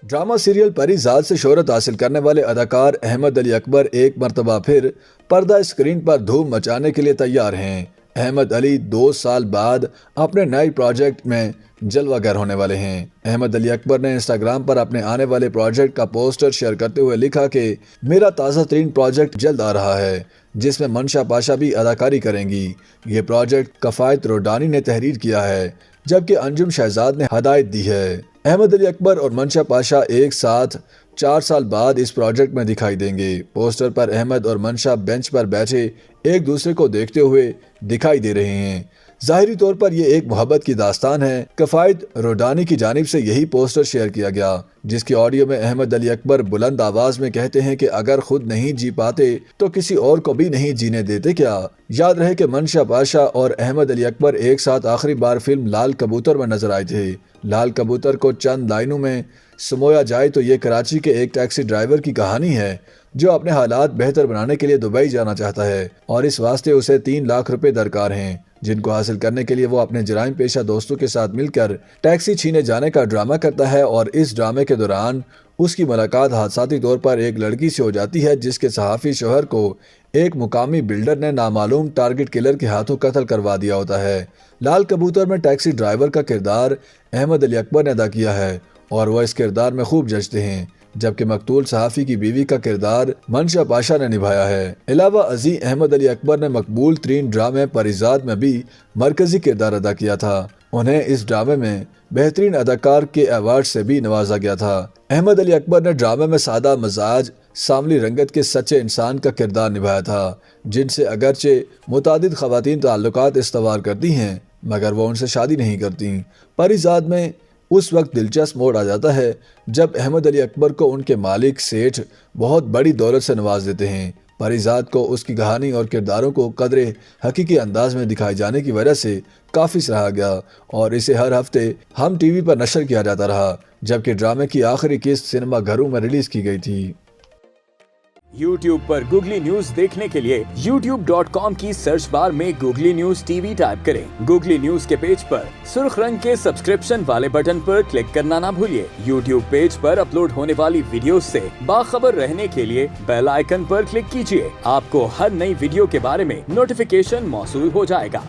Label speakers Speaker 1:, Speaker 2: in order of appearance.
Speaker 1: Drama serial परिजात से शोहरत हासिल करने वाले अदाकार अहमद अली अकबर एक मर्तबा फिर पर्दा स्क्रीन पर धूम मचाने के लिए तैयार हैं। अहमद अली 2 साल बाद अपने नए प्रोजेक्ट में जलवागर होने वाले हैं। अहमद अली अकबर ने इंस्टाग्राम पर अपने आने वाले प्रोजेक्ट का पोस्टर शेयर करते हुए लिखा कि मेरा ताज़ा तरीन प्रोजेक्ट जल्द आ रहा है, जिसमें मंशा पाशा भी अदाकारी करेंगी। ये प्रोजेक्ट कफायत रोडानी ने तहरीर किया है, जबकि अंजुम शहजाद ने हदायत दी है। अहमद अली अकबर और मंशा पाशा एक साथ 4 साल बाद इस प्रोजेक्ट में दिखाई देंगे। पोस्टर पर अहमद और मंशा बेंच पर बैठे एक दूसरे को देखते हुए दिखाई दे रहे हैं। जाहिरी तौर पर यह एक मोहब्बत की दास्तान है। कफायत रोडानी की जानिब से यही पोस्टर शेयर किया गया, जिसकी ऑडियो में अहमद अली अकबर बुलंद आवाज में कहते हैं कि अगर खुद नहीं जी पाते तो किसी और को भी नहीं जीने देते क्या। याद रहे कि मंशा पाशा और अहमद अली अकबर एक साथ आखिरी बार फिल्म लाल कबूतर में नजर आए थे। लाल कबूतर को चंद लाइनों में समोया जाए तो ये कराची के एक टैक्सी ड्राइवर की कहानी है जो अपने हालात बेहतर बनाने के लिए दुबई जाना चाहता है और इस वास्ते उसे 3 लाख रुपए दरकार हैं, जिनको हासिल करने के लिए वो अपने जराइम पेशा दोस्तों के साथ मिलकर टैक्सी छीने जाने का ड्रामा करता है। और इस ड्रामे के दौरान उसकी मुलाकात हादसाती तौर पर एक लड़की से हो जाती है, जिसके सहाफ़ी शोहर को एक मुकामी बिल्डर ने नामालूम टारगेट किलर के हाथों कत्ल करवा दिया होता है। लाल कबूतर में टैक्सी ड्राइवर का किरदार अहमद अली अकबर ने अदा किया है और वह इस किरदार में खूब जचते हैं, जबकि मकतूल सहाफ़ी की बीवी का किरदार मंशा पाशा ने निभाया है। अलावा अजी अहमद अली अकबर ने मकबूल तरीन ड्रामे परिजात में भी मरकजी किरदार अदा किया था। उन्हें इस ड्रामे में बेहतरीन अदाकार के अवार्ड से भी नवाजा गया था। अहमद अली अकबर ने ड्रामे में सादा मजाज सांवली रंगत के सच्चे इंसान का किरदार निभाया था, जिनसे अगरचे मुतादिद ख़वातीन ताल्लुकात इस्तवार करती हैं, मगर वो उनसे शादी नहीं करती। परिजात में उस वक्त दिलचस्प मोड़ आ जाता है जब अहमद अली अकबर को उनके मालिक सेठ बहुत बड़ी दौलत से नवाज देते हैं। परिजात को उसकी कहानी और किरदारों को कदरे हकीकी अंदाज में दिखाए जाने की वजह से काफ़ी सराहा गया और इसे हर हफ्ते हम टीवी पर नशर किया जाता रहा, जबकि ड्रामे की आखिरी किस्त सिनेमा घरों में रिलीज की गई थी।
Speaker 2: YouTube पर गूगली न्यूज देखने के लिए youtube.com की सर्च बार में गूगली न्यूज टीवी टाइप करें। गूगली न्यूज के पेज पर सुर्ख रंग के सब्सक्रिप्शन वाले बटन पर क्लिक करना ना भूलिए। YouTube पेज पर अपलोड होने वाली वीडियोस से बाखबर रहने के लिए बेल आइकन पर क्लिक कीजिए। आपको हर नई वीडियो के बारे में नोटिफिकेशन मौसूल हो जाएगा।